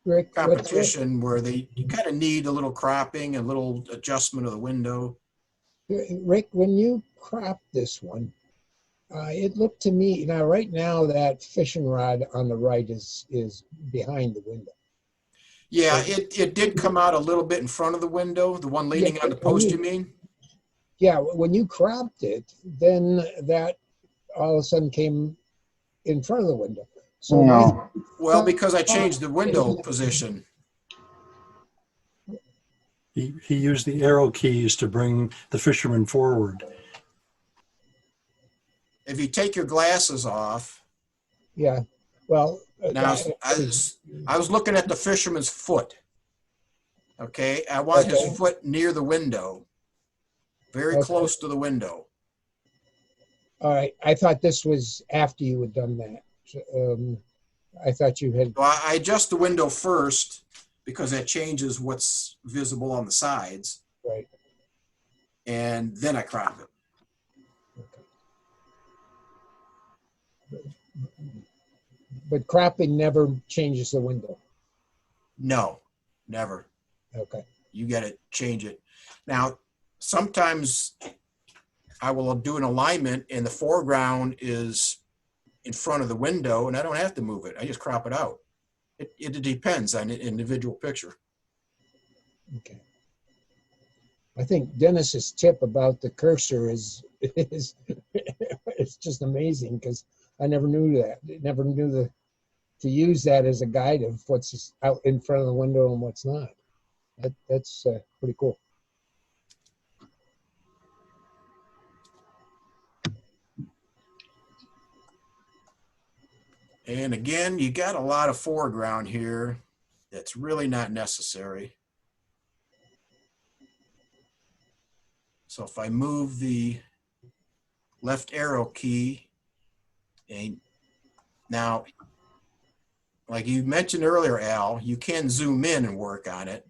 Rick, competition where you kind of need a little cropping, a little adjustment of the window. Rick, when you crop this one, it looked to me, now right now that fishing rod on the right is behind the window. Yeah, it did come out a little bit in front of the window, the one leaning on the post, you mean? Yeah, when you cropped it, then that all of a sudden came in front of the window. So No. Well, because I changed the window position. He used the arrow keys to bring the fisherman forward. If you take your glasses off, yeah, well. now I was looking at the fisherman's foot. Okay, I want his foot near the window, very close to the window. All right, I thought this was after you had done that. I thought you had. Well, I adjust the window first because that changes what's visible on the sides. Right. And then I crop it. But cropping never changes the window. No, never. Okay. You got to change it. Now, sometimes I will do an alignment and the foreground is in front of the window and I don't have to move it. I just crop it out. It depends on an individual picture. Okay. I think Dennis's tip about the cursor is it's just amazing because I never knew that. Never knew to use that as a guide of what's out in front of the window and what's not. That's pretty cool. And again, you got a lot of foreground here that's really not necessary. So if I move the left arrow key, and now, like you mentioned earlier, Al, you can zoom in and work on it.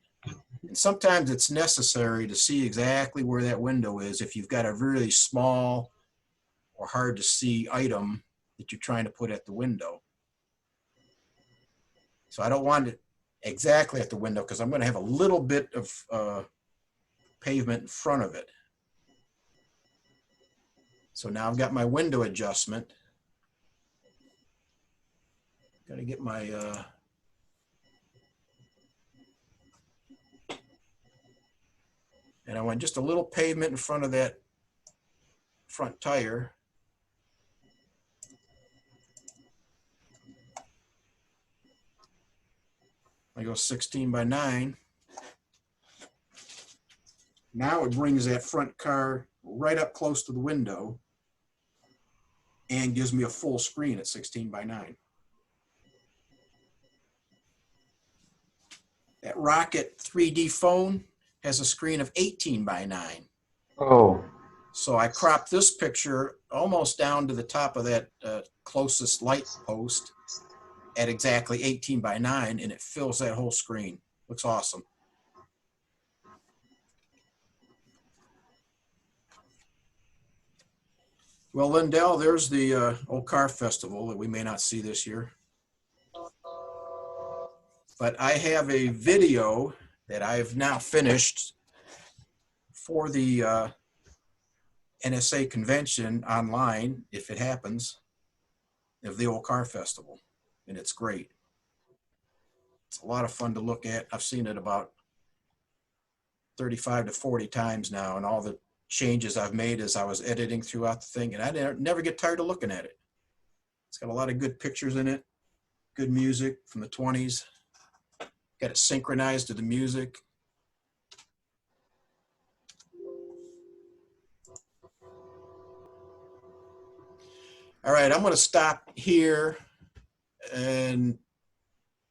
And sometimes it's necessary to see exactly where that window is if you've got a really small or hard to see item that you're trying to put at the window. So I don't want it exactly at the window because I'm going to have a little bit of pavement in front of it. So now I've got my window adjustment. Gotta get my, and I want just a little pavement in front of that front tire. I go 16 by 9. Now it brings that front car right up close to the window and gives me a full screen at 16 by 9. That Rocket 3D phone has a screen of 18 by 9. Oh, So I cropped this picture almost down to the top of that closest light post at exactly 18 by 9, and it fills that whole screen. Looks awesome. Well, Lindell, there's the old car festival that we may not see this year. But I have a video that I've now finished for the NSA convention online, if it happens, of the old car festival. And it's great. It's a lot of fun to look at. I've seen it about 35 to 40 times now, and all the changes I've made as I was editing throughout the thing, and I never get tired of looking at it. It's got a lot of good pictures in it, good music from the 20s. Got it synchronized to the music. All right, I'm going to stop here and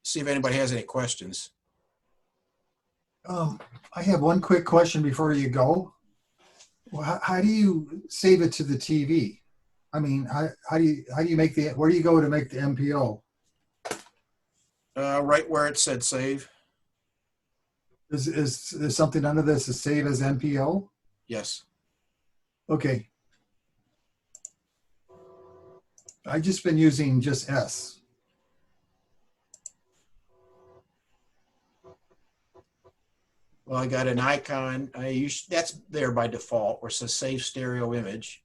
see if anybody has any questions. I have one quick question before you go. Well, how do you save it to the TV? I mean, how do you make the, where do you go to make the MPO? Right where it said save. Is there something under this to save as MPO? Yes. Okay. I've just been using just S. Well, I got an icon. That's there by default where it says save stereo image.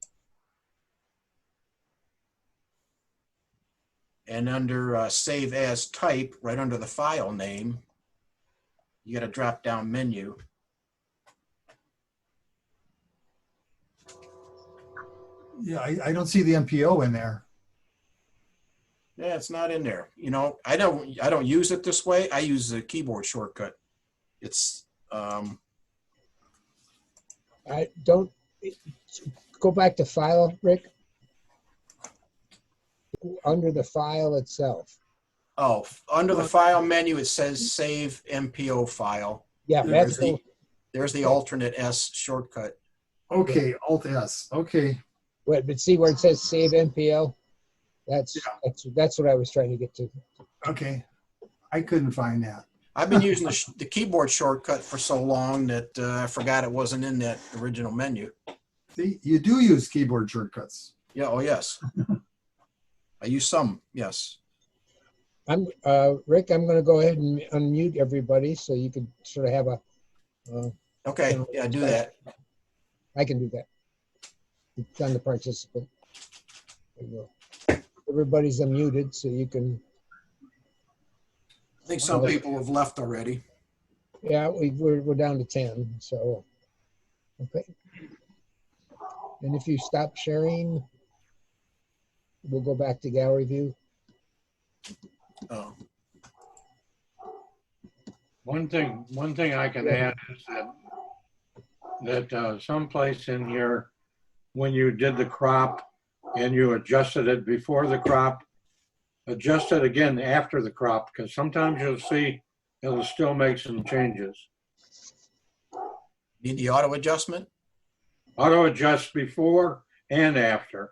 And under save as type, right under the file name, you got a drop down menu. Yeah, I don't see the MPO in there. Yeah, it's not in there. You know, I don't use it this way. I use the keyboard shortcut. It's I don't go back to file, Rick. Under the file itself. oh, under the file menu it says save MPO file. Yeah, There's that's there's the alternate S shortcut. Okay, Alt S. Okay. what. But see where it says save MPO. That's what I was trying to get to. Okay. I couldn't find that. I've been using the keyboard shortcut for so long that I forgot it wasn't in that original menu. See, you do use keyboard shortcuts. Yeah. Oh, yes. I use some. Yes. I'm Rick. I'm going to go ahead and unmute everybody so you can sort of have a. Okay. Yeah. Do that. I can do that. It's on the participant. There you go. Everybody's unmuted, so you can. I think some people have left already. Yeah, we're down to 10. So, okay. And if you stop sharing, we'll go back to gallery view. Oh. One thing I can add is that someplace in here, when you did the crop and you adjusted it before the crop, adjust it again after the crop, because sometimes you'll see it'll still make some changes. Need the auto adjustment? Auto adjust before and after.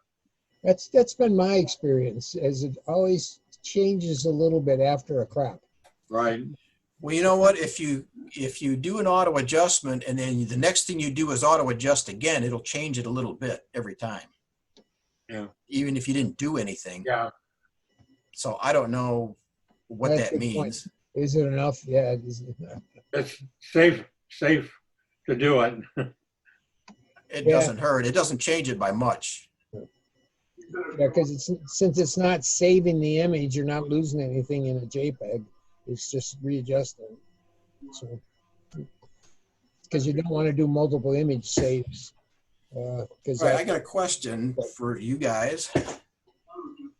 That's been my experience, as it always changes a little bit after a crop. Right. Well, you know what? If you do an auto adjustment and then the next thing you do is auto adjust again, it'll change it a little bit every time. Yeah. Even if you didn't do anything. Yeah. So I don't know what That's that a good point. means. Is it enough? Yeah. It's safe to do it. It Yeah. doesn't hurt. It doesn't change it by much. Yeah, because since it's not saving the image, you're not losing anything in a JPEG. It's just readjusting. So, because you don't want to do multiple image saves. Right, I got a question for you guys.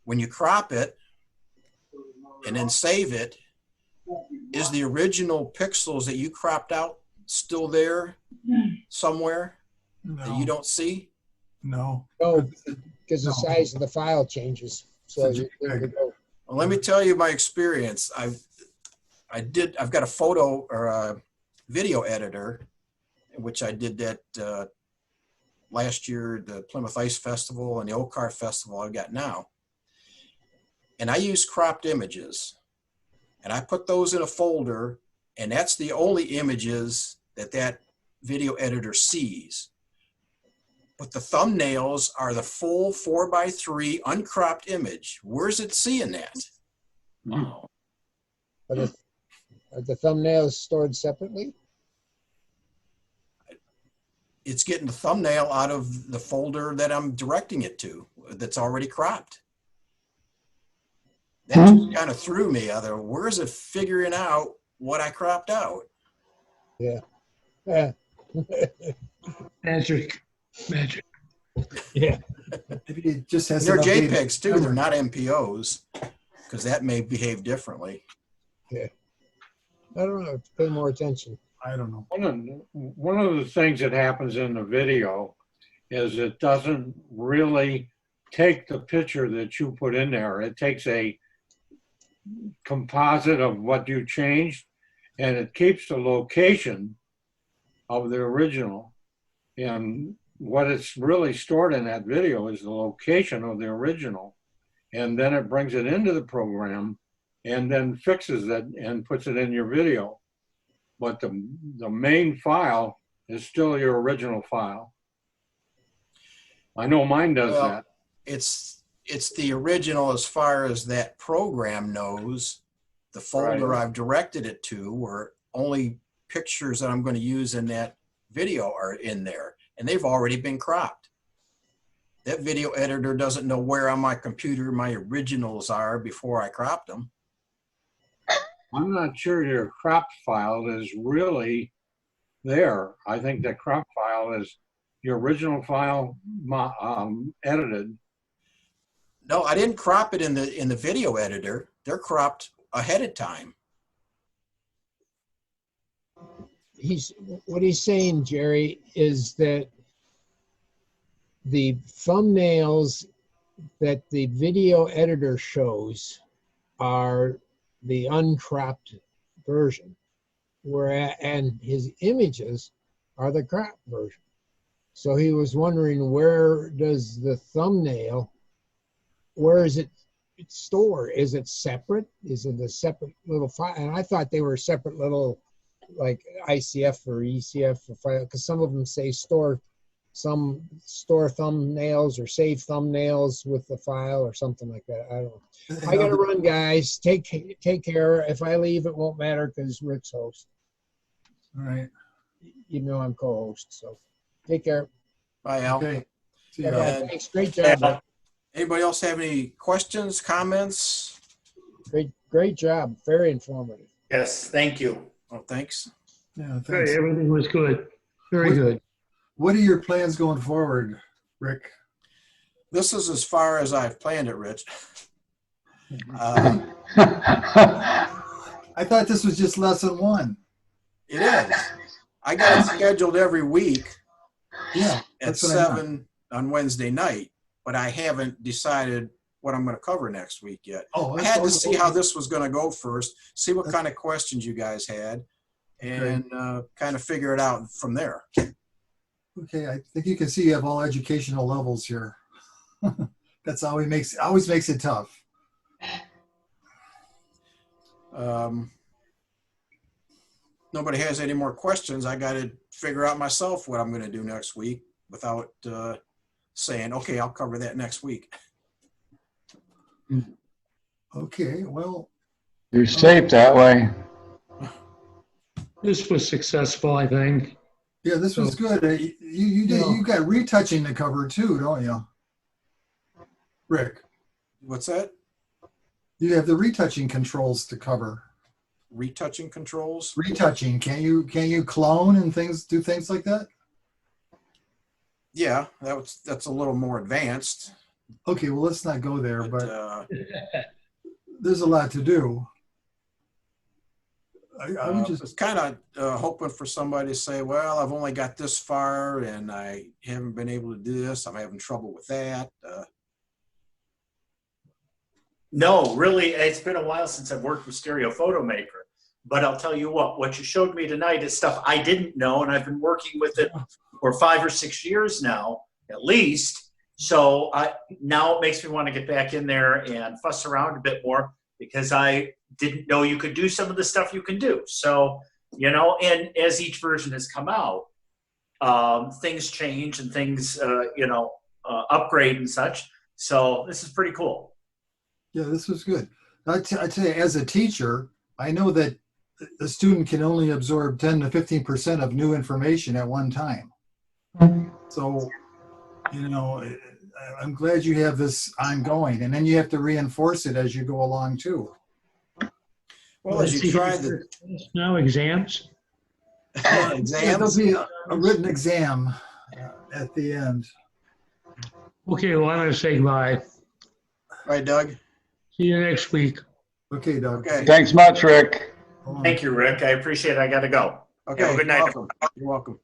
When you crop it and then save it, is the original pixels that you cropped out still there somewhere that you don't see? No. No, because the size of the file changes. So you're good to go. Well, let me tell you my experience. I've got a photo or a video editor, which I did that last year, the Plymouth Ice Festival and the Oak Car Festival I've got now. And I use cropped images. And I put those in a folder, and that's the only images that video editor sees. But the thumbnails are the full 4:3 uncropped image. Where's it seeing that? Wow. Are the thumbnails stored separately? It's getting the thumbnail out of the folder that I'm directing it to that's already cropped. That just kind of threw me. Where is it figuring out what I cropped out? Yeah. Yeah. Magic. Yeah. Maybe it just has. They're an updated JPEGs too. They're memory. not MPOs, because that may behave differently. Yeah. I don't know. Pay more attention. I don't know. One of the things that happens in the video is it doesn't really take the picture that you put in there. It takes a composite of what you changed, and it keeps the location of the original. And what it's really stored in that video is the location of the original. And then it brings it into the program and then fixes it and puts it in your video. But the main file is still your original file. I know mine does that. It's the original as far as that program knows. The folder I've directed it to, where only pictures that I'm going to use in that video are in there, and they've already been cropped. That video editor doesn't know where on my computer my originals are before I cropped them. I'm not sure your cropped file is really there. I think the crop file is your original file edited. No, I didn't crop it in the video editor. They're cropped ahead of time. What he's saying, Jerry, is that the thumbnails that the video editor shows are the uncropped version, and his images are the cropped version. So he was wondering, where does the thumbnail, where is it stored? Is it separate? Is it a separate little file? And I thought they were separate little, like ICF or ECF file, because some of them say store thumbnails or save thumbnails with the file or something like that. I don't know. I gotta run, guys. Take care. If I leave, it won't matter because Rick's host. All right. You know I'm co-host, so take care. Bye, Al. Okay. See ya. Bye-bye. Thanks. Great job. Anybody else have any questions, comments? Great job. Very informative. Yes, thank you. Oh, thanks. Yeah, Hey, thanks. everything was good. Very good. What are your plans going forward, Rick? This is as far as I've planned it, Rich. I thought this was just lesson one. It is. I got it scheduled every week Yeah. at that's what I thought. 7 on Wednesday night, but I haven't decided what I'm going to cover next week yet. Oh, I had to see how this was going to go first, see what kind of questions you guys had, and kind of figure it out from there. Okay, I think you can see you have all educational levels here. That's always makes it tough. Nobody has any more questions. I got to figure out myself what I'm going to do next week without saying, okay, I'll cover that next week. Okay, well. You're safe that way. This was successful, I think. Yeah, this was good. You got retouching to cover too, don't you? Rick, What's that? you have the retouching controls to cover. Retouching controls? Retouching, can you clone and do things like that? Yeah, that's a little more advanced. Okay, well, let's not go there, But, but there's a lot to do. I would just was kind of hoping for somebody to say, well, I've only got this far and I haven't been able to do this. I'm having trouble with that. No, really, it's been a while since I've worked with StereoPhoto Maker. But I'll tell you what you showed me tonight is stuff I didn't know, and I've been working with it for 5 or 6 years now, at least. So now it makes me want to get back in there and fuss around a bit more, because I didn't know you could do some of the stuff you can do. So, you know, and as each version has come out, things change and things, upgrade and such. So this is pretty cool. Yeah, this was good. I tell you, as a teacher, I know that a student can only absorb 10 to 15% of new information at one time. So, you know, I'm glad you have this ongoing, and then you have to reinforce it as you go along too. Well, as you try the Now exams? Yeah, there'll be a written exam at the end. Okay, well, I'm going to say goodbye. All right, Doug. See you next week. Okay, Doug. Okay. Thanks much, Rick. Thank you, Rick. I appreciate it. I got to go. Okay. Have a good night. You're welcome. You're welcome.